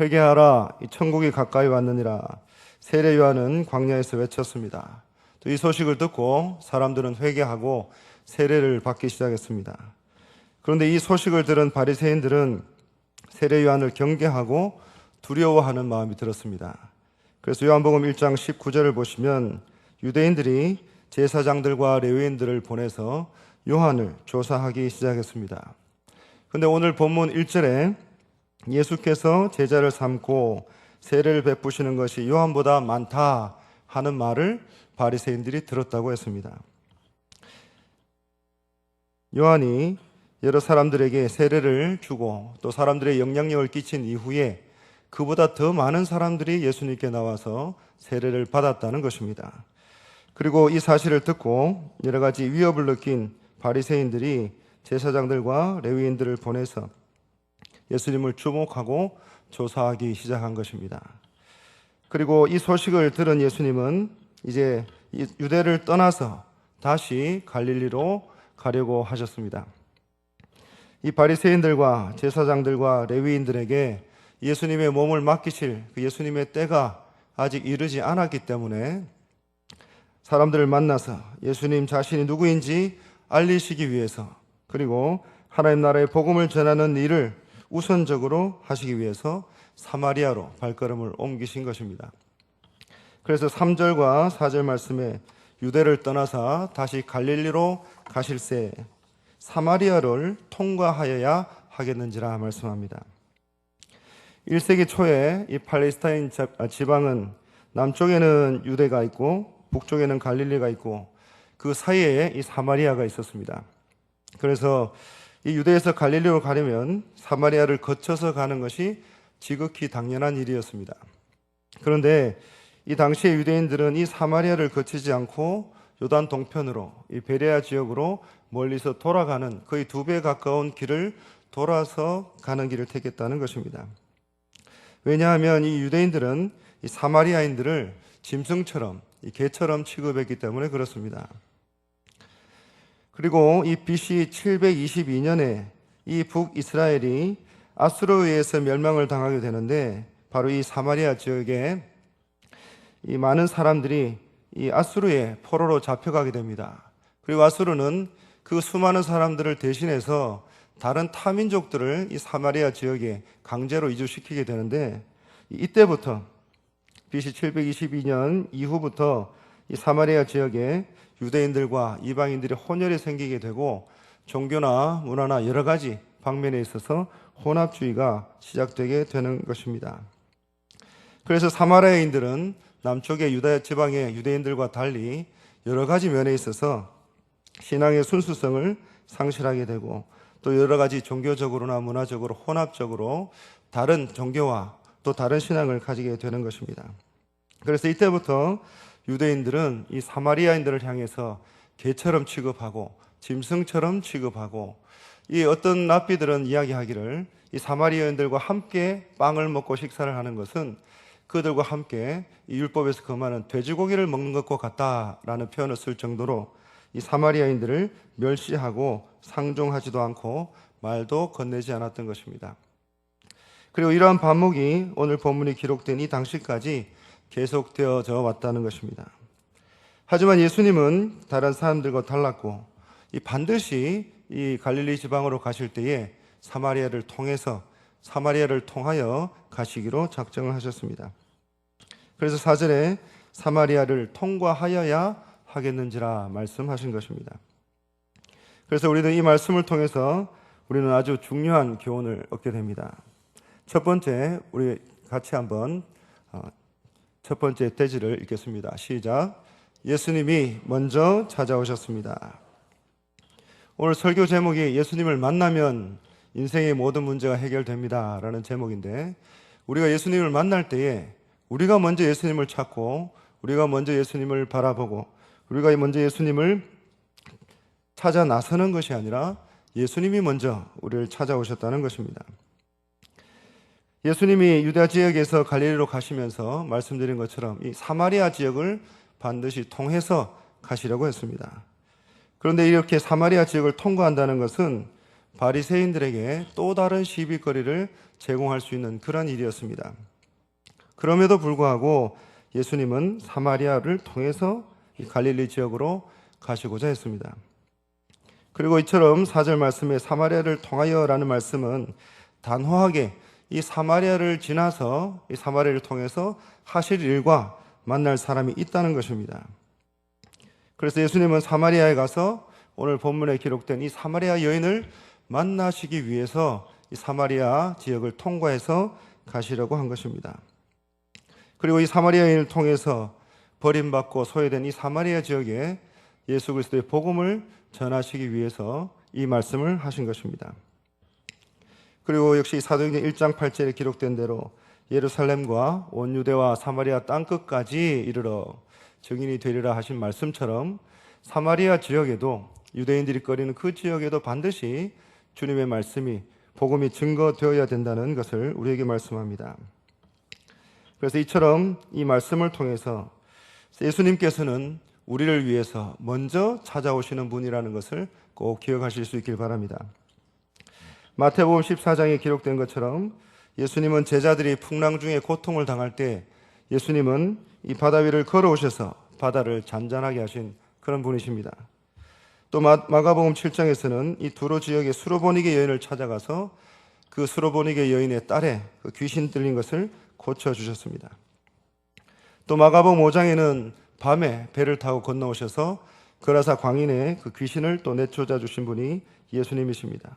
회개하라, 이 천국이 가까이 왔느니라. 세례 요한은 광야에서 외쳤습니다. 또 이 소식을 듣고 사람들은 회개하고 세례를 받기 시작했습니다. 그런데 이 소식을 들은 바리새인들은 세례 요한을 경계하고 두려워하는 마음이 들었습니다. 그래서 요한복음 1장 19절을 보시면 유대인들이 제사장들과 레위인들을 보내서 요한을 조사하기 시작했습니다. 그런데 오늘 본문 1절에 예수께서 제자를 삼고 세례를 베푸시는 것이 요한보다 많다 하는 말을 바리새인들이 들었다고 했습니다. 요한이 여러 사람들에게 세례를 주고 또 사람들의 영향력을 끼친 이후에 그보다 더 많은 사람들이 예수님께 나와서 세례를 받았다는 것입니다. 그리고 이 사실을 듣고 여러 가지 위협을 느낀 바리새인들이 제사장들과 레위인들을 보내서 예수님을 주목하고 조사하기 시작한 것입니다. 그리고 이 소식을 들은 예수님은 이제 유대를 떠나서 다시 갈릴리로 가려고 하셨습니다. 이 바리새인들과 제사장들과 레위인들에게 예수님의 몸을 맡기실 그 예수님의 때가 아직 이르지 않았기 때문에 사람들을 만나서 예수님 자신이 누구인지 알리시기 위해서 그리고 하나님 나라의 복음을 전하는 일을 우선적으로 하시기 위해서 사마리아로 발걸음을 옮기신 것입니다. 그래서 3절과 4절 말씀에 유대를 떠나서 다시 갈릴리로 가실새 사마리아를 통과하여야 하겠는지라 말씀합니다. 1세기 초에 이 팔레스타인 지방은 남쪽에는 유대가 있고 북쪽에는 갈릴리가 있고 그 사이에 이 사마리아가 있었습니다. 그래서 이 유대에서 갈릴리로 가려면 사마리아를 거쳐서 가는 것이 지극히 당연한 일이었습니다. 그런데 이 당시의 유대인들은 이 사마리아를 거치지 않고 요단 동편으로 이 베레아 지역으로 멀리서 돌아가는 거의 2배 가까운 길을 돌아서 가는 길을 택했다는 것입니다. 왜냐하면 이 유대인들은 이 사마리아인들을 짐승처럼 이 개처럼 취급했기 때문에 그렇습니다. 그리고 이 BC 722년에 이 북이스라엘이 아수르에 의해서 멸망을 당하게 되는데 바로 이 사마리아 지역에 이 많은 사람들이 이 아수르의 포로로 잡혀가게 됩니다. 그리고 아수르는 그 수많은 사람들을 대신해서 다른 타민족들을 이 사마리아 지역에 강제로 이주시키게 되는데 이때부터 BC 722년 이후부터 이 사마리아 지역에 유대인들과 이방인들이 혼혈이 생기게 되고 종교나 문화나 여러 가지 방면에 있어서 혼합주의가 시작되게 되는 것입니다. 그래서 사마리아인들은 남쪽의 유다 지방의 유대인들과 달리 여러 가지 면에 있어서 신앙의 순수성을 상실하게 되고 또 여러 가지 종교적으로나 문화적으로 혼합적으로 다른 종교와 또 다른 신앙을 가지게 되는 것입니다. 그래서 이때부터 유대인들은 이 사마리아인들을 향해서 개처럼 취급하고 짐승처럼 취급하고 이 어떤 랍비들은 이야기하기를 이 사마리아인들과 함께 빵을 먹고 식사를 하는 것은 그들과 함께 이 율법에서 금하는 돼지고기를 먹는 것과 같다라는 표현을 쓸 정도로 이 사마리아인들을 멸시하고 상종하지도 않고 말도 건네지 않았던 것입니다. 그리고 이러한 반목이 오늘 본문이 기록된 이 당시까지 계속되어져 왔다는 것입니다. 하지만 예수님은 다른 사람들과 달랐고 반드시 이 갈릴리 지방으로 가실 때에 사마리아를 통하여 가시기로 작정을 하셨습니다. 그래서 4절에 사마리아를 통과하여야 하겠는지라 말씀하신 것입니다. 그래서 우리는 이 말씀을 통해서 우리는 아주 중요한 교훈을 얻게 됩니다. 첫 번째, 우리 같이 한번 첫 번째 대지를 읽겠습니다. 시작. 예수님이 먼저 찾아오셨습니다. 오늘 설교 제목이 예수님을 만나면 인생의 모든 문제가 해결됩니다 라는 제목인데 우리가 예수님을 만날 때에 우리가 먼저 예수님을 찾고 우리가 먼저 예수님을 바라보고 우리가 먼저 예수님을 찾아 나서는 것이 아니라 예수님이 먼저 우리를 찾아오셨다는 것입니다. 예수님이 유다 지역에서 갈릴리로 가시면서 말씀드린 것처럼 이 사마리아 지역을 반드시 통해서 가시려고 했습니다. 그런데 이렇게 사마리아 지역을 통과한다는 것은 바리새인들에게 또 다른 시비거리를 제공할 수 있는 그런 일이었습니다. 그럼에도 불구하고 예수님은 사마리아를 통해서 이 갈릴리 지역으로 가시고자 했습니다. 그리고 이처럼 4절 말씀에 사마리아를 통하여라는 말씀은 단호하게 이 사마리아를 지나서 이 사마리아를 통해서 하실 일과 만날 사람이 있다는 것입니다. 그래서 예수님은 사마리아에 가서 오늘 본문에 기록된 이 사마리아 여인을 만나시기 위해서 이 사마리아 지역을 통과해서 가시려고 한 것입니다. 그리고 이 사마리아 여인을 통해서 버림받고 소외된 이 사마리아 지역에 예수 그리스도의 복음을 전하시기 위해서 이 말씀을 하신 것입니다. 그리고 역시 사도행전 1장 8절에 기록된 대로 예루살렘과 온 유대와 사마리아 땅끝까지 이르러 증인이 되리라 하신 말씀처럼 사마리아 지역에도 유대인들이 거리는 그 지역에도 반드시 주님의 말씀이 복음이 증거되어야 된다는 것을 우리에게 말씀합니다. 그래서 이처럼 이 말씀을 통해서 예수님께서는 우리를 위해서 먼저 찾아오시는 분이라는 것을 꼭 기억하실 수 있길 바랍니다. 마태복음 14장에 기록된 것처럼 예수님은 제자들이 풍랑 중에 고통을 당할 때 예수님은 이 바다 위를 걸어오셔서 바다를 잔잔하게 하신 그런 분이십니다. 또 마가복음 7장에서는 이 두로 지역의 수로보니게 여인을 찾아가서 그 수로보니게 여인의 딸의 그 귀신 들린 것을 고쳐주셨습니다. 또 마가복음 5장에는 밤에 배를 타고 건너오셔서 그라사 광인의 그 귀신을 또 내쫓아 주신 분이 예수님이십니다.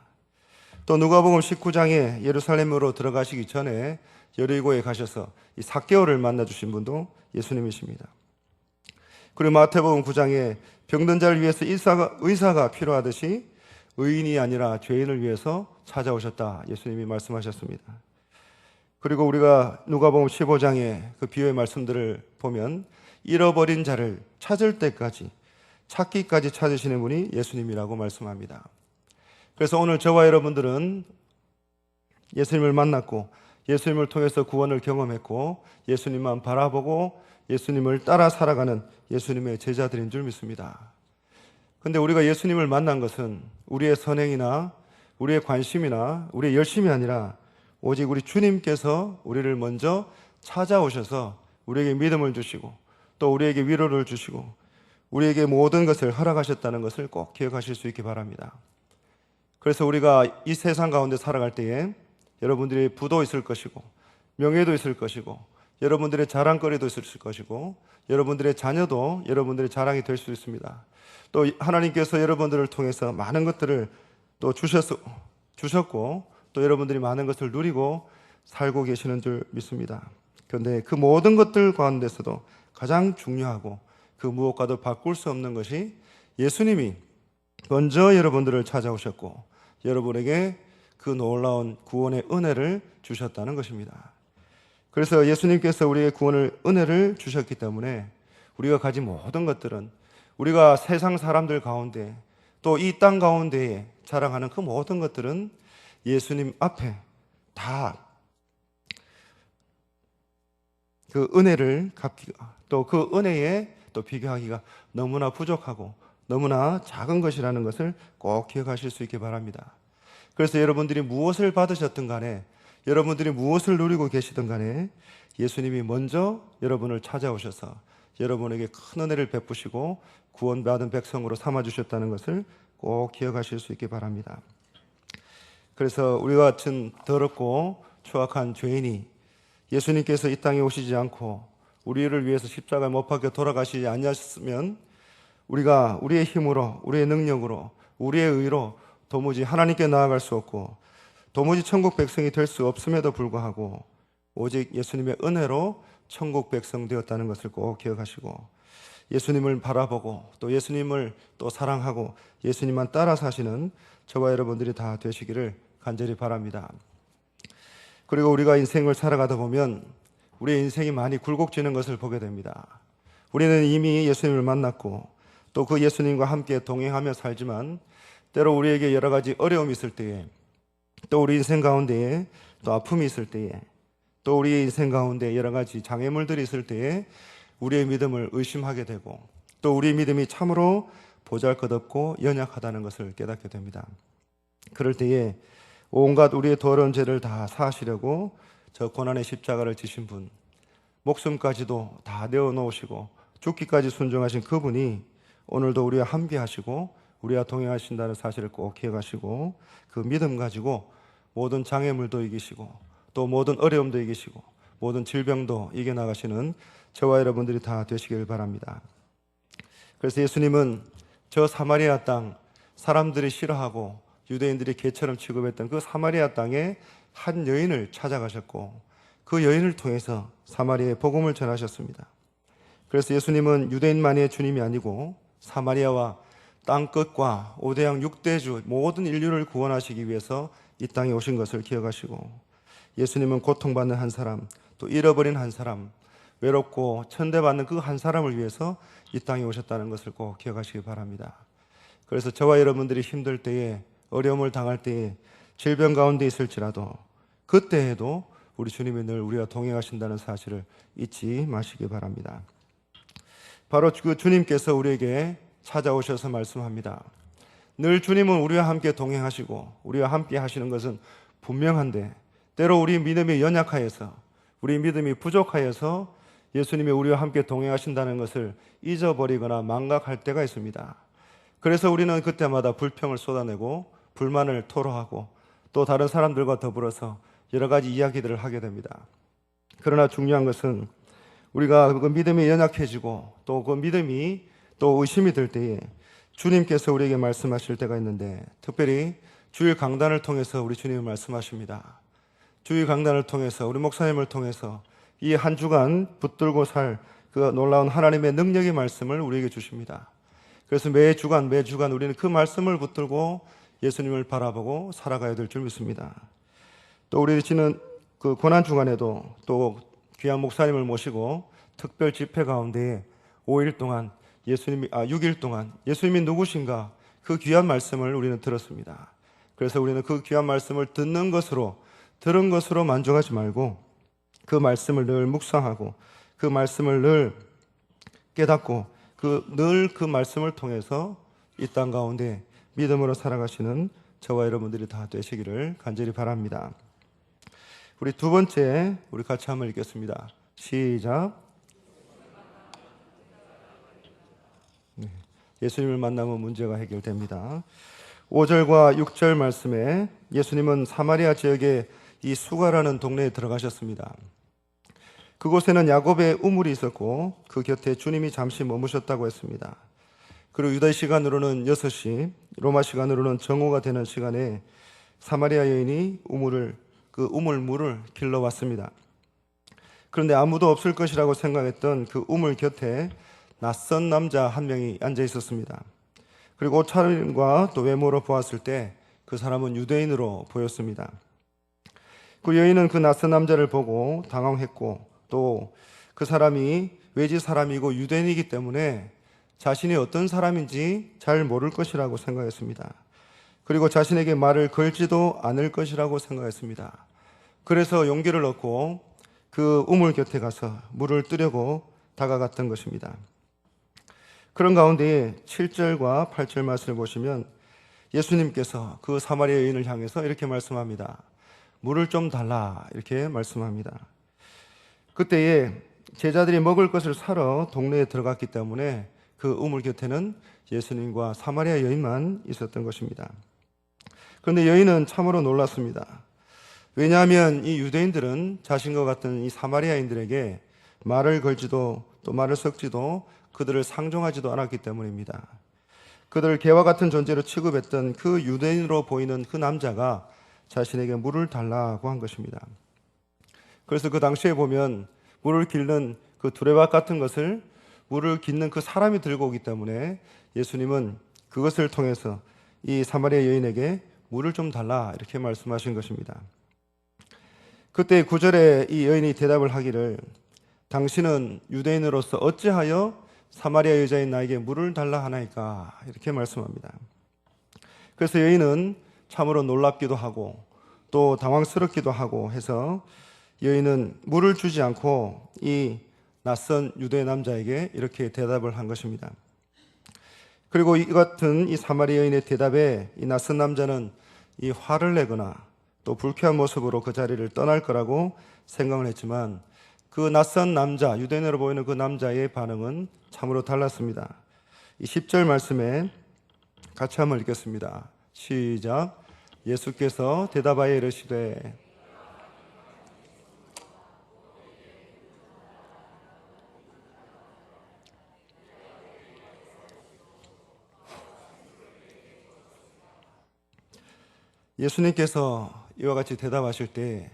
또 누가복음 19장에 예루살렘으로 들어가시기 전에 여리고에 가셔서 이 삭개오를 만나 주신 분도 예수님이십니다. 그리고 마태복음 9장에 병든 자를 위해서 의사가 필요하듯이 의인이 아니라 죄인을 위해서 찾아오셨다 예수님이 말씀하셨습니다. 그리고 우리가 누가복음 15장의 그 비유의 말씀들을 보면 잃어버린 자를 찾을 때까지 찾기까지 찾으시는 분이 예수님이라고 말씀합니다. 그래서 오늘 저와 여러분들은 예수님을 만났고 예수님을 통해서 구원을 경험했고 예수님만 바라보고 예수님을 따라 살아가는 예수님의 제자들인 줄 믿습니다. 그런데 우리가 예수님을 만난 것은 우리의 선행이나 우리의 관심이나 우리의 열심이 아니라 오직 우리 주님께서 우리를 먼저 찾아오셔서 우리에게 믿음을 주시고 또 우리에게 위로를 주시고 우리에게 모든 것을 허락하셨다는 것을 꼭 기억하실 수 있기 바랍니다. 그래서 우리가 이 세상 가운데 살아갈 때에 여러분들이 부도 있을 것이고 명예도 있을 것이고 여러분들의 자랑거리도 있을 것이고 여러분들의 자녀도 여러분들의 자랑이 될 수 있습니다. 또 하나님께서 여러분들을 통해서 많은 것들을 또 주셨고 또 여러분들이 많은 것을 누리고 살고 계시는 줄 믿습니다. 그런데 그 모든 것들 가운데서도 가장 중요하고 그 무엇과도 바꿀 수 없는 것이 예수님이 먼저 여러분들을 찾아오셨고 여러분에게 그 놀라운 구원의 은혜를 주셨다는 것입니다. 그래서 예수님께서 우리의 구원을 은혜를 주셨기 때문에 우리가 가진 모든 것들은 우리가 세상 사람들 가운데 또 이 땅 가운데에 자랑하는 그 모든 것들은 예수님 앞에 다 그 은혜를 갚기가 또 그 은혜에 또 비교하기가 너무나 부족하고 너무나 작은 것이라는 것을 꼭 기억하실 수 있기 바랍니다. 그래서 여러분들이 무엇을 받으셨든 간에 여러분들이 무엇을 누리고 계시든 간에 예수님이 먼저 여러분을 찾아오셔서 여러분에게 큰 은혜를 베푸시고 구원받은 백성으로 삼아주셨다는 것을 꼭 기억하실 수 있기 바랍니다. 그래서 우리와 같은 더럽고 추악한 죄인이 예수님께서 이 땅에 오시지 않고 우리를 위해서 십자가에 못 박혀 돌아가시지 않으셨으면 우리가 우리의 힘으로 우리의 능력으로 우리의 의로 도무지 하나님께 나아갈 수 없고 도무지 천국 백성이 될 수 없음에도 불구하고 오직 예수님의 은혜로 천국 백성 되었다는 것을 꼭 기억하시고 예수님을 바라보고 또 예수님을 또 사랑하고 예수님만 따라 사시는 저와 여러분들이 다 되시기를 간절히 바랍니다. 그리고 우리가 인생을 살아가다 보면 우리의 인생이 많이 굴곡지는 것을 보게 됩니다. 우리는 이미 예수님을 만났고 또 그 예수님과 함께 동행하며 살지만 때로 우리에게 여러 가지 어려움이 있을 때에 또 우리 인생 가운데에 또 아픔이 있을 때에 또 우리 인생 가운데 여러 가지 장애물들이 있을 때에 우리의 믿음을 의심하게 되고 또 우리의 믿음이 참으로 보잘것없고 연약하다는 것을 깨닫게 됩니다. 그럴 때에 온갖 우리의 더러운 죄를 다 사하시려고 저 고난의 십자가를 지신 분, 목숨까지도 다 내어놓으시고 죽기까지 순종하신 그분이 오늘도 우리와 함께 하시고 우리와 동행하신다는 사실을 꼭 기억하시고 그 믿음 가지고 모든 장애물도 이기시고 또 모든 어려움도 이기시고 모든 질병도 이겨나가시는 저와 여러분들이 다 되시길 바랍니다. 그래서 예수님은 저 사마리아 땅, 사람들이 싫어하고 유대인들이 개처럼 취급했던 그 사마리아 땅에 한 여인을 찾아가셨고 그 여인을 통해서 사마리아에 복음을 전하셨습니다. 그래서 예수님은 유대인만의 주님이 아니고 사마리아와 땅끝과 오대양 6대주 모든 인류를 구원하시기 위해서 이 땅에 오신 것을 기억하시고 예수님은 고통받는 한 사람, 또 잃어버린 한 사람, 외롭고 천대받는 그 한 사람을 위해서 이 땅에 오셨다는 것을 꼭 기억하시기 바랍니다. 그래서 저와 여러분들이 힘들 때에, 어려움을 당할 때에, 질병 가운데 있을지라도 그때에도 우리 주님이 늘 우리와 동행하신다는 사실을 잊지 마시기 바랍니다. 바로 그 주님께서 우리에게 찾아오셔서 말씀합니다. 늘 주님은 우리와 함께 동행하시고 우리와 함께 하시는 것은 분명한데 때로 우리 믿음이 연약하여서 우리 믿음이 부족하여서 예수님이 우리와 함께 동행하신다는 것을 잊어버리거나 망각할 때가 있습니다. 그래서 우리는 그때마다 불평을 쏟아내고 불만을 토로하고 또 다른 사람들과 더불어서 여러 가지 이야기들을 하게 됩니다. 그러나 중요한 것은 우리가 그 믿음이 연약해지고 또 그 믿음이 또 의심이 들 때에 주님께서 우리에게 말씀하실 때가 있는데 특별히 주일 강단을 통해서 우리 주님이 말씀하십니다. 주일 강단을 통해서 우리 목사님을 통해서 이 한 주간 붙들고 살 그 놀라운 하나님의 능력의 말씀을 우리에게 주십니다. 그래서 매 주간 우리는 그 말씀을 붙들고 예수님을 바라보고 살아가야 될 줄 믿습니다. 또 우리 지는 그 고난 주간에도 또 귀한 목사님을 모시고 특별 집회 가운데 5일 동안 6일 동안 예수님이 누구신가 그 귀한 말씀을 우리는 들었습니다. 그래서 우리는 그 귀한 말씀을 들은 것으로 만족하지 말고 그 말씀을 늘 묵상하고 그 말씀을 늘 깨닫고 늘 그 말씀을 통해서 이 땅 가운데 믿음으로 살아가시는 저와 여러분들이 다 되시기를 간절히 바랍니다. 우리 두 번째 우리 같이 한번 읽겠습니다. 시작. 네. 예수님을 만나면 문제가 해결됩니다. 5절과 6절 말씀에 예수님은 사마리아 지역의 이 수가라는 동네에 들어가셨습니다. 그곳에는 야곱의 우물이 있었고 그 곁에 주님이 잠시 머무셨다고 했습니다. 그리고 유다 시간으로는 6시, 로마 시간으로는 정오가 되는 시간에 사마리아 여인이 그 우물물을 길러왔습니다. 그런데 아무도 없을 것이라고 생각했던 그 우물 곁에 낯선 남자 한 명이 앉아 있었습니다. 그리고 옷차림과 또 외모로 보았을 때 그 사람은 유대인으로 보였습니다. 그 여인은 그 낯선 남자를 보고 당황했고 또 그 사람이 외지 사람이고 유대인이기 때문에 자신이 어떤 사람인지 잘 모를 것이라고 생각했습니다. 그리고 자신에게 말을 걸지도 않을 것이라고 생각했습니다. 그래서 용기를 얻고 그 우물 곁에 가서 물을 뜨려고 다가갔던 것입니다. 그런 가운데 7절과 8절 말씀을 보시면 예수님께서 그 사마리아 여인을 향해서 이렇게 말씀합니다. 물을 좀 달라 이렇게 말씀합니다. 그때에 제자들이 먹을 것을 사러 동네에 들어갔기 때문에 그 우물 곁에는 예수님과 사마리아 여인만 있었던 것입니다. 그런데 여인은 참으로 놀랐습니다. 왜냐하면 이 유대인들은 자신과 같은 이 사마리아인들에게 말을 걸지도 또 말을 섞지도 그들을 상종하지도 않았기 때문입니다. 그들을 개와 같은 존재로 취급했던 그 유대인으로 보이는 그 남자가 자신에게 물을 달라고 한 것입니다. 그래서 그 당시에 보면 물을 길는 그 두레박 같은 것을 물을 깃는 그 사람이 들고 오기 때문에 예수님은 그것을 통해서 이 사마리아 여인에게 물을 좀 달라 이렇게 말씀하신 것입니다. 그때 9절에 이 여인이 대답을 하기를 당신은 유대인으로서 어찌하여 사마리아 여자인 나에게 물을 달라 하나이까 이렇게 말씀합니다. 그래서 여인은 참으로 놀랍기도 하고 또 당황스럽기도 하고 해서 여인은 물을 주지 않고 이 낯선 유대 남자에게 이렇게 대답을 한 것입니다. 그리고 이 같은 이 사마리아 여인의 대답에 이 낯선 남자는 이 화를 내거나 또 불쾌한 모습으로 그 자리를 떠날 거라고 생각을 했지만 그 낯선 남자, 유대인으로 보이는 그 남자의 반응은 참으로 달랐습니다. 이 10절 말씀에 같이 한번 읽겠습니다. 시작. 예수께서 대답하여 이르시되 예수님께서 이와 같이 대답하실 때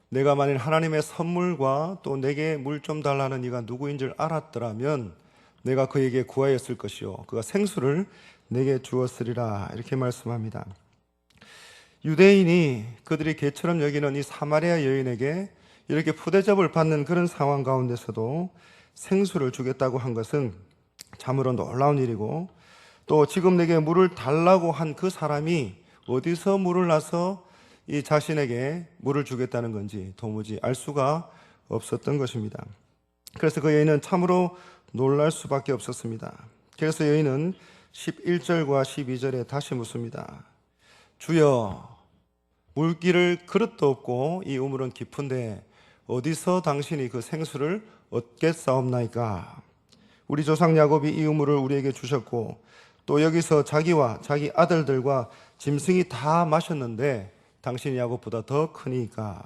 내가 만일 하나님의 선물과 또 내게 물 좀 달라는 이가 누구인 줄 알았더라면 내가 그에게 구하였을 것이요 그가 생수를 내게 주었으리라 이렇게 말씀합니다. 유대인이 그들이 개처럼 여기는 이 사마리아 여인에게 이렇게 푸대접을 받는 그런 상황 가운데서도 생수를 주겠다고 한 것은 참으로 놀라운 일이고 또 지금 내게 물을 달라고 한 그 사람이 어디서 물을 놔서 이 자신에게 물을 주겠다는 건지 도무지 알 수가 없었던 것입니다. 그래서 그 여인은 참으로 놀랄 수밖에 없었습니다. 그래서 여인은 11절과 12절에 다시 묻습니다. 주여, 물기를 그릇도 없고 이 우물은 깊은데 어디서 당신이 그 생수를 얻겠사옵나이까? 우리 조상 야곱이 이 우물을 우리에게 주셨고 또 여기서 자기와 자기 아들들과 짐승이 다 마셨는데 당신이 야곱보다 더 크니까.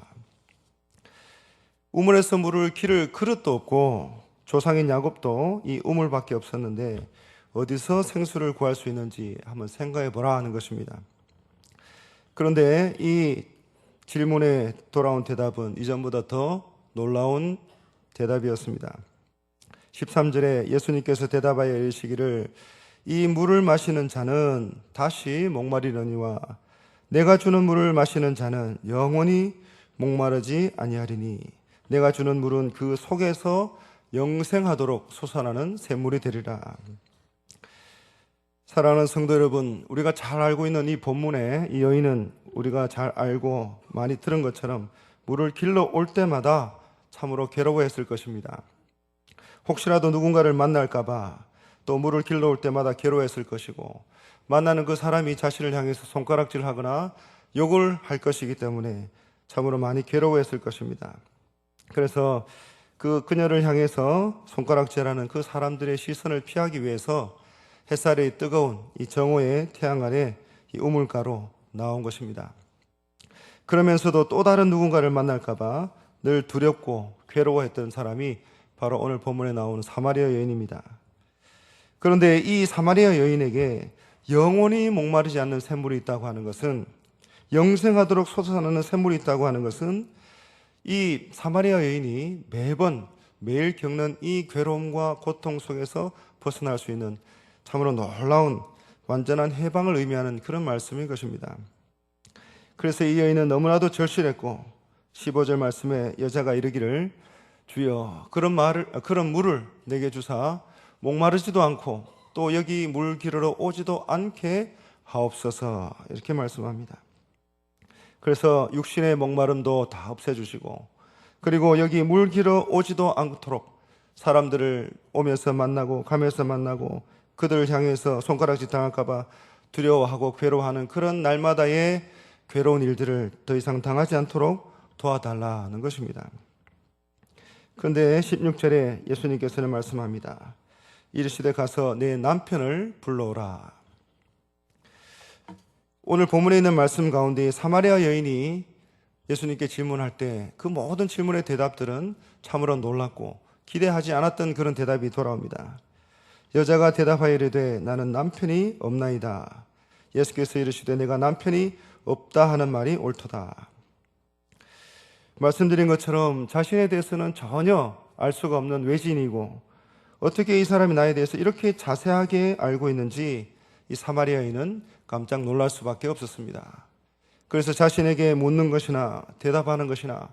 우물에서 물을 기를 그릇도 없고 조상인 야곱도 이 우물밖에 없었는데 어디서 생수를 구할 수 있는지 한번 생각해 보라 하는 것입니다. 그런데 이 질문에 돌아온 대답은 이전보다 더 놀라운 대답이었습니다. 13절에 예수님께서 대답하여 이르시기를 이 물을 마시는 자는 다시 목마르려니와 내가 주는 물을 마시는 자는 영원히 목마르지 아니하리니 내가 주는 물은 그 속에서 영생하도록 솟아나는 샘물이 되리라. 사랑하는 성도 여러분, 우리가 잘 알고 있는 이 본문에 이 여인은 우리가 잘 알고 많이 들은 것처럼 물을 길러 올 때마다 참으로 괴로워했을 것입니다. 혹시라도 누군가를 만날까봐 또 물을 길러 올 때마다 괴로워했을 것이고 만나는 그 사람이 자신을 향해서 손가락질하거나 욕을 할 것이기 때문에 참으로 많이 괴로워했을 것입니다. 그래서 그녀를 향해서 손가락질하는 그 사람들의 시선을 피하기 위해서 햇살이 뜨거운 이 정오의 태양 아래 이 우물가로 나온 것입니다. 그러면서도 또 다른 누군가를 만날까봐 늘 두렵고 괴로워했던 사람이 바로 오늘 본문에 나오는 사마리아 여인입니다. 그런데 이 사마리아 여인에게 영원히 목마르지 않는 샘물이 있다고 하는 것은, 영생하도록 솟아나는 샘물이 있다고 하는 것은 이 사마리아 여인이 매일 겪는 이 괴로움과 고통 속에서 벗어날 수 있는 참으로 놀라운 완전한 해방을 의미하는 그런 말씀인 것입니다. 그래서 이 여인은 너무나도 절실했고 15절 말씀에 여자가 이르기를 주여 그런 물을 내게 주사 목마르지도 않고 또 여기 물 기르러 오지도 않게 하옵소서 이렇게 말씀합니다. 그래서 육신의 목마름도 다 없애주시고 그리고 여기 물 기르러 오지도 않도록 사람들을 오면서 만나고 가면서 만나고 그들을 향해서 손가락질 당할까봐 두려워하고 괴로워하는 그런 날마다의 괴로운 일들을 더 이상 당하지 않도록 도와달라는 것입니다. 그런데 16절에 예수님께서는 말씀합니다. 이르시되 가서 내 남편을 불러오라. 오늘 본문에 있는 말씀 가운데 사마리아 여인이 예수님께 질문할 때 그 모든 질문의 대답들은 참으로 놀랍고 기대하지 않았던 그런 대답이 돌아옵니다. 여자가 대답하여 이르되 나는 남편이 없나이다. 예수께서 이르시되 내가 남편이 없다 하는 말이 옳도다. 말씀드린 것처럼 자신에 대해서는 전혀 알 수가 없는 외지인이고 어떻게 이 사람이 나에 대해서 이렇게 자세하게 알고 있는지 이 사마리아인은 깜짝 놀랄 수밖에 없었습니다. 그래서 자신에게 묻는 것이나 대답하는 것이나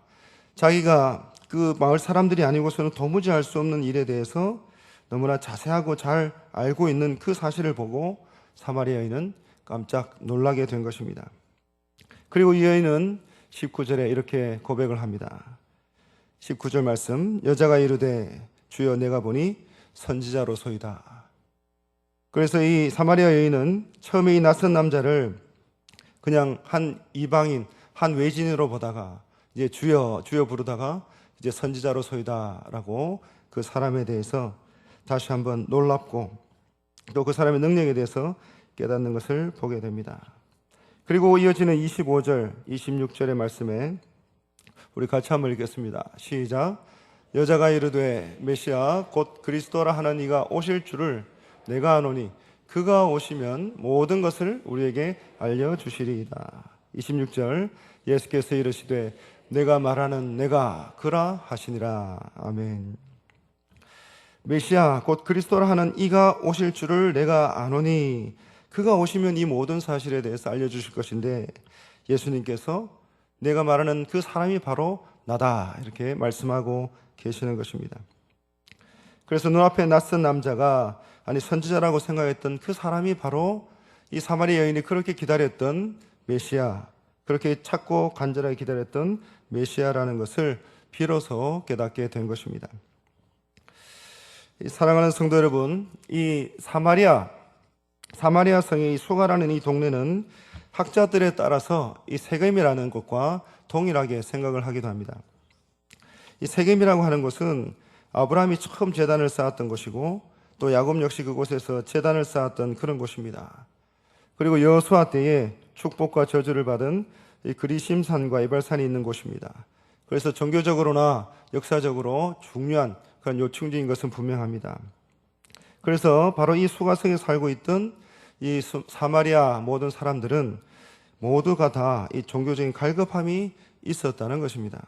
자기가 그 마을 사람들이 아니고서는 도무지 알 수 없는 일에 대해서 너무나 자세하고 잘 알고 있는 그 사실을 보고 사마리아인은 깜짝 놀라게 된 것입니다. 그리고 이 여인은 19절에 이렇게 고백을 합니다. 19절 말씀, 여자가 이르되 주여 내가 보니 선지자로소이다. 그래서 이 사마리아 여인은 처음에 이 낯선 남자를 그냥 한 이방인, 한 외진으로 보다가 이제 주여 주여 부르다가 이제 선지자로 소이다라고 그 사람에 대해서 다시 한번 놀랍고 또 그 사람의 능력에 대해서 깨닫는 것을 보게 됩니다. 그리고 이어지는 25절, 26절의 말씀에 우리 같이 한번 읽겠습니다. 시작. 여자가 이르되 메시아 곧 그리스도라 하는 이가 오실 줄을 내가 아노니 그가 오시면 모든 것을 우리에게 알려주시리이다. 26절 예수께서 이르시되 내가 말하는 내가 그라 하시니라. 아멘. 메시아 곧 그리스도라 하는 이가 오실 줄을 내가 아노니 그가 오시면 이 모든 사실에 대해서 알려주실 것인데 예수님께서 내가 말하는 그 사람이 바로 나다 이렇게 말씀하고 계시는 것입니다. 그래서 눈앞에 낯선 남자가 선지자라고 생각했던 그 사람이 바로 이 사마리아 여인이 그렇게 기다렸던 메시아, 그렇게 찾고 간절하게 기다렸던 메시아라는 것을 비로소 깨닫게 된 것입니다. 사랑하는 성도 여러분, 이 사마리아 성의 이 수가라는 이 동네는 학자들에 따라서 이 세겜이라는 곳과 동일하게 생각을 하기도 합니다. 이 세겜이라고 하는 곳은 아브라함이 처음 제단을 쌓았던 곳이고 또 야곱 역시 그곳에서 제단을 쌓았던 그런 곳입니다. 그리고 여호수아 때에 축복과 저주를 받은 이 그리심산과 이발산이 있는 곳입니다. 그래서 종교적으로나 역사적으로 중요한 그런 요충지인 것은 분명합니다. 그래서 바로 이 수가성에 살고 있던 이 사마리아 모든 사람들은 모두가 다 이 종교적인 갈급함이 있었다는 것입니다.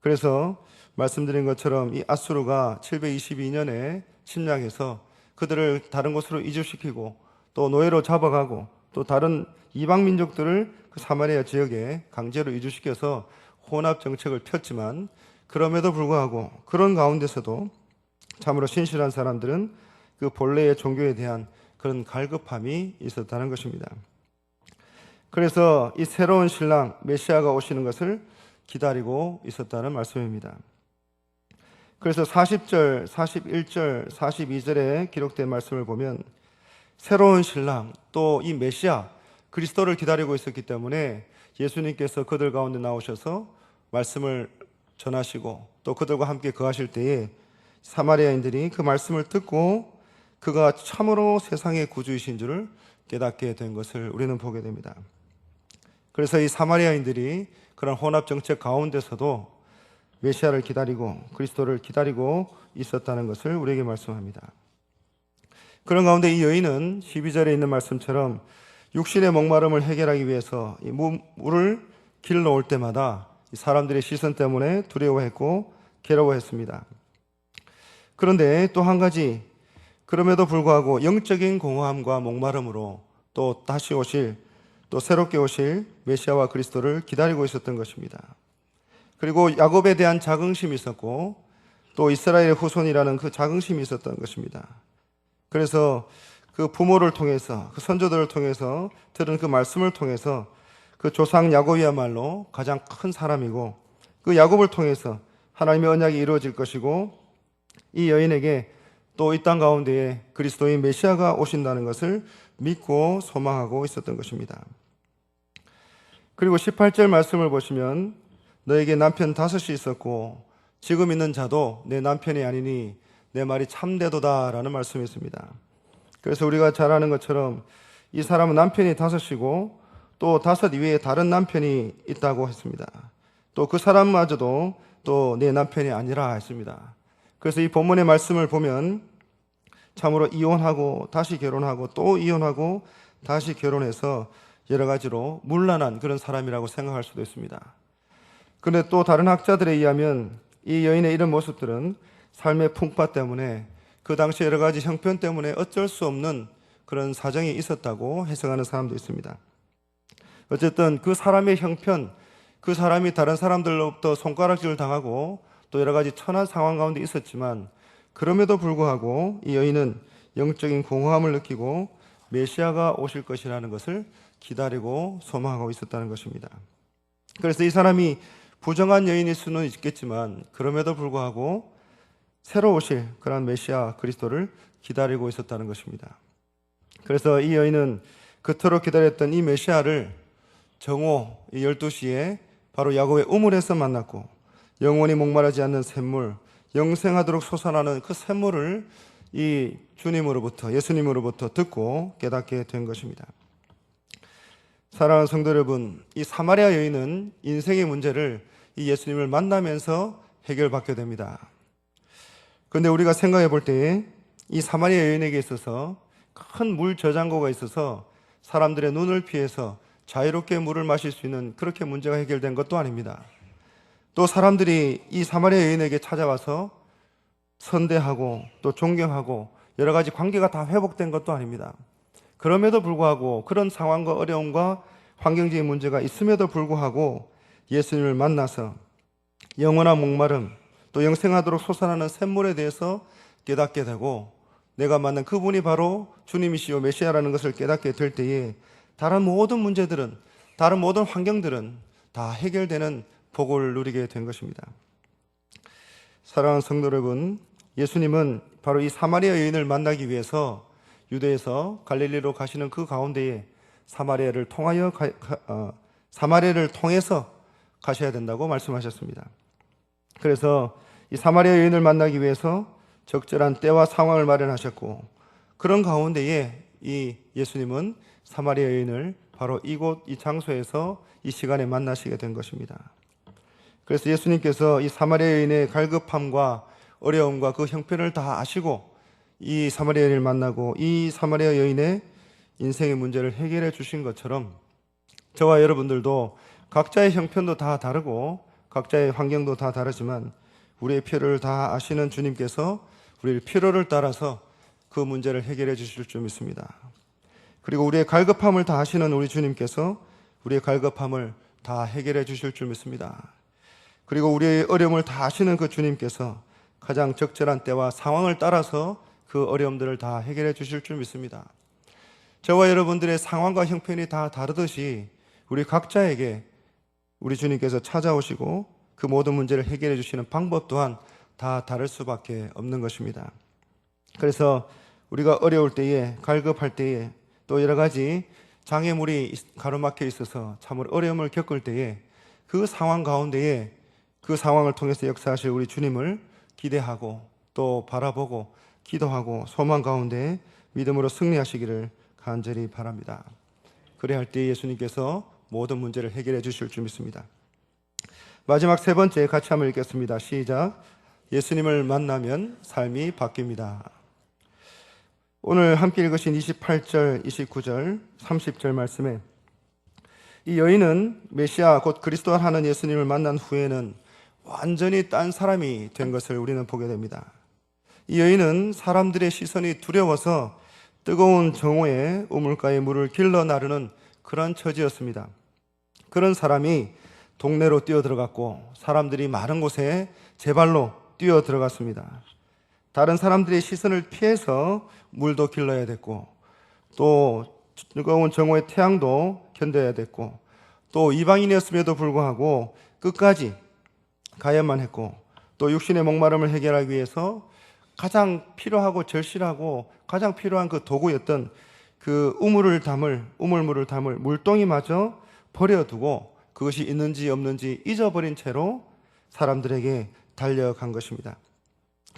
그래서 말씀드린 것처럼 이 아수르가 722년에 침략해서 그들을 다른 곳으로 이주시키고 또 노예로 잡아가고 또 다른 이방 민족들을 그 사마리아 지역에 강제로 이주시켜서 혼합 정책을 폈지만 그럼에도 불구하고 그런 가운데서도 참으로 신실한 사람들은 그 본래의 종교에 대한 그런 갈급함이 있었다는 것입니다. 그래서 이 새로운 신랑 메시아가 오시는 것을 기다리고 있었다는 말씀입니다. 그래서 40절, 41절, 42절에 기록된 말씀을 보면 새로운 신랑 또 이 메시아 그리스도를 기다리고 있었기 때문에 예수님께서 그들 가운데 나오셔서 말씀을 전하시고 또 그들과 함께 거하실 때에 사마리아인들이 그 말씀을 듣고 그가 참으로 세상의 구주이신 줄을 깨닫게 된 것을 우리는 보게 됩니다. 그래서 이 사마리아인들이 그런 혼합 정책 가운데서도 메시아를 기다리고 그리스도를 기다리고 있었다는 것을 우리에게 말씀합니다. 그런 가운데 이 여인은 12절에 있는 말씀처럼 육신의 목마름을 해결하기 위해서 이 물을 길러 올 때마다 사람들의 시선 때문에 두려워했고 괴로워했습니다. 그런데 또 한 가지, 그럼에도 불구하고 영적인 공허함과 목마름으로 또 다시 오실, 또 새롭게 오실 메시아와 그리스도를 기다리고 있었던 것입니다. 그리고 야곱에 대한 자긍심이 있었고 또 이스라엘의 후손이라는 그 자긍심이 있었던 것입니다. 그래서 그 부모를 통해서 그 선조들을 통해서 들은 그 말씀을 통해서 그 조상 야곱이야말로 가장 큰 사람이고 그 야곱을 통해서 하나님의 언약이 이루어질 것이고 이 여인에게 또 이 땅 가운데에 그리스도인 메시아가 오신다는 것을 믿고 소망하고 있었던 것입니다. 그리고 18절 말씀을 보시면 너에게 남편 5이 있었고 지금 있는 자도 내 남편이 아니니 내 말이 참되도다 라는 말씀이 있습니다. 그래서 우리가 잘 아는 것처럼 이 사람은 남편이 5이고 또 5 이외에 다른 남편이 있다고 했습니다. 또 그 사람마저도 또 내 남편이 아니라 했습니다. 그래서 이 본문의 말씀을 보면 참으로 이혼하고 다시 결혼하고 또 이혼하고 다시 결혼해서 여러 가지로 문란한 그런 사람이라고 생각할 수도 있습니다. 그런데 또 다른 학자들에 의하면 이 여인의 이런 모습들은 삶의 풍파 때문에 그 당시 여러 가지 형편 때문에 어쩔 수 없는 그런 사정이 있었다고 해석하는 사람도 있습니다. 어쨌든 그 사람의 형편, 그 사람이 다른 사람들로부터 손가락질을 당하고 또 여러 가지 천한 상황 가운데 있었지만 그럼에도 불구하고 이 여인은 영적인 공허함을 느끼고 메시아가 오실 것이라는 것을 기다리고 소망하고 있었다는 것입니다. 그래서 이 사람이 부정한 여인일 수는 있겠지만 그럼에도 불구하고 새로 오실 그런 메시아 그리스도를 기다리고 있었다는 것입니다. 그래서 이 여인은 그토록 기다렸던 이 메시아를 정오 12시에 바로 야곱의 우물에서 만났고, 영원히 목마르지 않는 샘물, 영생하도록 솟아나는 그 샘물을 이 주님으로부터, 예수님으로부터 듣고 깨닫게 된 것입니다. 사랑하는 성도 여러분, 이 사마리아 여인은 인생의 문제를 이 예수님을 만나면서 해결받게 됩니다. 그런데 우리가 생각해 볼 때에 이 사마리아 여인에게 있어서 큰 물 저장고가 있어서 사람들의 눈을 피해서 자유롭게 물을 마실 수 있는 그렇게 문제가 해결된 것도 아닙니다. 또 사람들이 이 사마리아 여인에게 찾아와서 선대하고 또 존경하고 여러 가지 관계가 다 회복된 것도 아닙니다. 그럼에도 불구하고 그런 상황과 어려움과 환경적인 문제가 있음에도 불구하고 예수님을 만나서 영원한 목마름, 또 영생하도록 솟아나는 샘물에 대해서 깨닫게 되고, 내가 만난 그분이 바로 주님이시요 메시아라는 것을 깨닫게 될 때에 다른 모든 문제들은, 다른 모든 환경들은 다 해결되는 복을 누리게 된 것입니다. 사랑하는 성도 여러분, 예수님은 바로 이 사마리아 여인을 만나기 위해서 유대에서 갈릴리로 가시는 그 가운데에 사마리아를 통해서 가셔야 된다고 말씀하셨습니다. 그래서 이 사마리아 여인을 만나기 위해서 적절한 때와 상황을 마련하셨고, 그런 가운데에 이 예수님은 사마리아 여인을 바로 이곳 이 장소에서 이 시간에 만나시게 된 것입니다. 그래서 예수님께서 이 사마리아 여인의 갈급함과 어려움과 그 형편을 다 아시고 이 사마리아 여인을 만나고 이 사마리아 여인의 인생의 문제를 해결해 주신 것처럼 저와 여러분들도 각자의 형편도 다 다르고 각자의 환경도 다 다르지만 우리의 필요를 다 아시는 주님께서 우리의 필요를 따라서 그 문제를 해결해 주실 줄 믿습니다. 그리고 우리의 갈급함을 다 아시는 우리 주님께서 우리의 갈급함을 다 해결해 주실 줄 믿습니다. 그리고 우리의 어려움을 다 아시는 그 주님께서 가장 적절한 때와 상황을 따라서 그 어려움들을 다 해결해 주실 줄 믿습니다. 저와 여러분들의 상황과 형편이 다 다르듯이 우리 각자에게 우리 주님께서 찾아오시고 그 모든 문제를 해결해 주시는 방법 또한 다 다를 수밖에 없는 것입니다. 그래서 우리가 어려울 때에, 갈급할 때에, 또 여러 가지 장애물이 가로막혀 있어서 참으로 어려움을 겪을 때에 그 상황 가운데에 그 상황을 통해서 역사하실 우리 주님을 기대하고 또 바라보고 기도하고 소망 가운데 믿음으로 승리하시기를 간절히 바랍니다. 그래야 할 때 예수님께서 모든 문제를 해결해 주실 줄 믿습니다. 마지막 세 번째 같이 한번 읽겠습니다. 시작. 예수님을 만나면 삶이 바뀝니다. 오늘 함께 읽으신 28절, 29절, 30절 말씀에 이 여인은 메시아 곧 그리스도 하는 예수님을 만난 후에는 완전히 딴 사람이 된 것을 우리는 보게 됩니다. 이 여인은 사람들의 시선이 두려워서 뜨거운 정오에 우물가에 물을 길러 나르는 그런 처지였습니다. 그런 사람이 동네로 뛰어들어갔고 사람들이 많은 곳에 제 발로 뛰어들어갔습니다. 다른 사람들의 시선을 피해서 물도 길러야 됐고 또 뜨거운 정오의 태양도 견뎌야 됐고 또 이방인이었음에도 불구하고 끝까지 가야만 했고 또 육신의 목마름을 해결하기 위해서 가장 필요하고 절실하고 가장 필요한 그 도구였던 그 우물물을 담을 물동이마저 버려두고 그것이 있는지 없는지 잊어버린 채로 사람들에게 달려간 것입니다.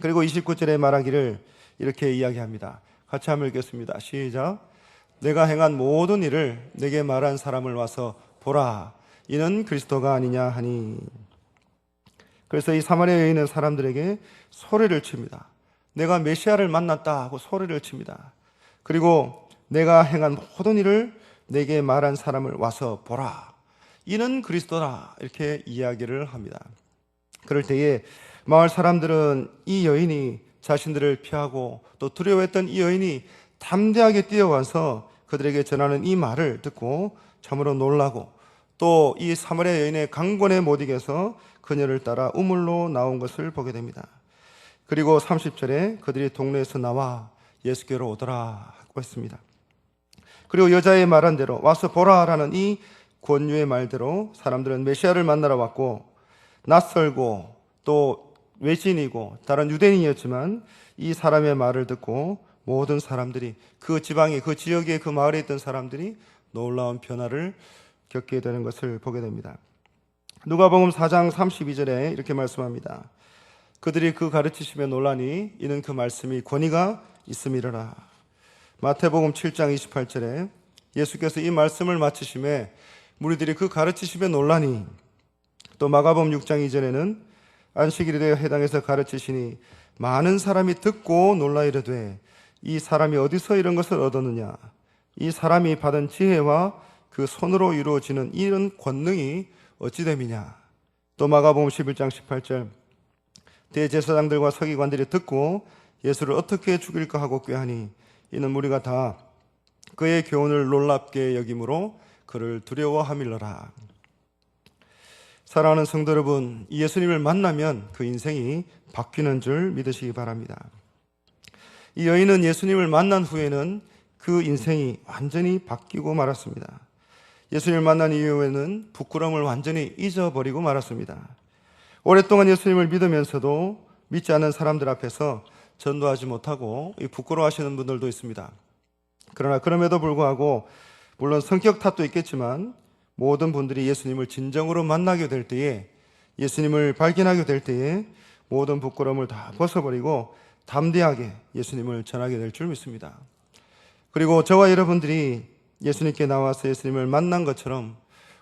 그리고 29절에 말하기를 이렇게 이야기합니다. 같이 한번 읽겠습니다. 시작. 내가 행한 모든 일을 내게 말한 사람을 와서 보라. 이는 그리스도가 아니냐 하니. 그래서 이 사마리아 여인은 사람들에게 소리를 칩니다. 내가 메시아를 만났다 하고 소리를 칩니다. 그리고 내가 행한 모든 일을 내게 말한 사람을 와서 보라. 이는 그리스도다. 이렇게 이야기를 합니다. 그럴 때에 마을 사람들은 이 여인이 자신들을 피하고 또 두려워했던 이 여인이 담대하게 뛰어와서 그들에게 전하는 이 말을 듣고 참으로 놀라고 또 이 사마리아 여인의 강권에 못 이겨서 그녀를 따라 우물로 나온 것을 보게 됩니다. 그리고 30절에 그들이 동네에서 나와 예수께로 오더라 하고 했습니다. 그리고 여자의 말한 대로 와서 보라라는 이 권유의 말대로 사람들은 메시아를 만나러 왔고 낯설고 또 외진이고 다른 유대인이었지만 이 사람의 말을 듣고 모든 사람들이 그 지방에 그 지역에 그 마을에 있던 사람들이 놀라운 변화를 겪게 되는 것을 보게 됩니다. 누가복음 4장 32절에 이렇게 말씀합니다. 그들이 그 가르치심에 놀라니 이는 그 말씀이 권위가 있음이로라. 마태복음 7장 28절에 예수께서 이 말씀을 마치심에 무리들이 그 가르치심에 놀라니, 또 마가복음 6장 2절에는 안식일에 대해 해당해서 가르치시니 많은 사람이 듣고 놀라 이르되 이 사람이 어디서 이런 것을 얻었느냐, 이 사람이 받은 지혜와 그 손으로 이루어지는 이런 권능이 어찌 됨이냐. 또 마가복음 11장 18절 대제사장들과 서기관들이 듣고 예수를 어떻게 죽일까 하고 꾀하니 이는 무리가 다 그의 교훈을 놀랍게 여김으로 그를 두려워함일러라. 사랑하는 성도 여러분, 예수님을 만나면 그 인생이 바뀌는 줄 믿으시기 바랍니다. 이 여인은 예수님을 만난 후에는 그 인생이 완전히 바뀌고 말았습니다. 예수님을 만난 이후에는 부끄러움을 완전히 잊어버리고 말았습니다. 오랫동안 예수님을 믿으면서도 믿지 않는 사람들 앞에서 전도하지 못하고 부끄러워하시는 분들도 있습니다. 그러나 그럼에도 불구하고 물론 성격 탓도 있겠지만 모든 분들이 예수님을 진정으로 만나게 될 때에, 예수님을 발견하게 될 때에 모든 부끄러움을 다 벗어버리고 담대하게 예수님을 전하게 될 줄 믿습니다. 그리고 저와 여러분들이 예수님께 나와서 예수님을 만난 것처럼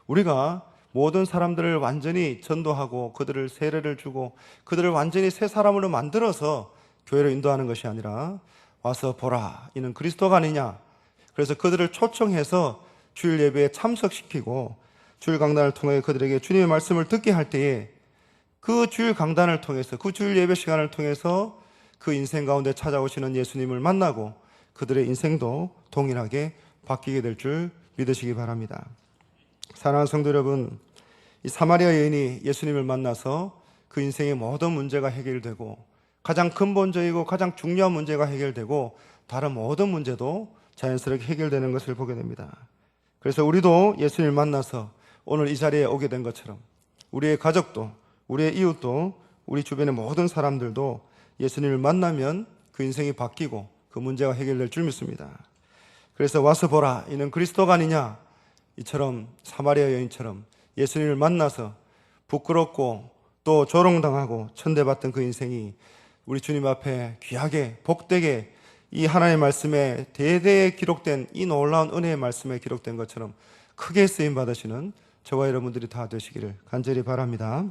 우리가 모든 사람들을 완전히 전도하고 그들을 세례를 주고 그들을 완전히 새 사람으로 만들어서 교회로 인도하는 것이 아니라 와서 보라, 이는 그리스도가 아니냐. 그래서 그들을 초청해서 주일 예배에 참석시키고 주일 강단을 통해 그들에게 주님의 말씀을 듣게 할 때에 그 주일 강단을 통해서, 그 주일 예배 시간을 통해서 그 인생 가운데 찾아오시는 예수님을 만나고 그들의 인생도 동일하게 바뀌게 될 줄 믿으시기 바랍니다. 사랑하는 성도 여러분, 이 사마리아 여인이 예수님을 만나서 그 인생의 모든 문제가 해결되고 가장 근본적이고 가장 중요한 문제가 해결되고 다른 모든 문제도 자연스럽게 해결되는 것을 보게 됩니다. 그래서 우리도 예수님을 만나서 오늘 이 자리에 오게 된 것처럼 우리의 가족도, 우리의 이웃도, 우리 주변의 모든 사람들도 예수님을 만나면 그 인생이 바뀌고 그 문제가 해결될 줄 믿습니다. 그래서 와서 보라, 이는 그리스도가 아니냐, 이처럼 사마리아 여인처럼 예수님을 만나서 부끄럽고 또 조롱당하고 천대받던 그 인생이 우리 주님 앞에 귀하게 복되게 이 하나님의 말씀에 대대에 기록된 이 놀라운 은혜의 말씀에 기록된 것처럼 크게 쓰임 받으시는 저와 여러분들이 다 되시기를 간절히 바랍니다.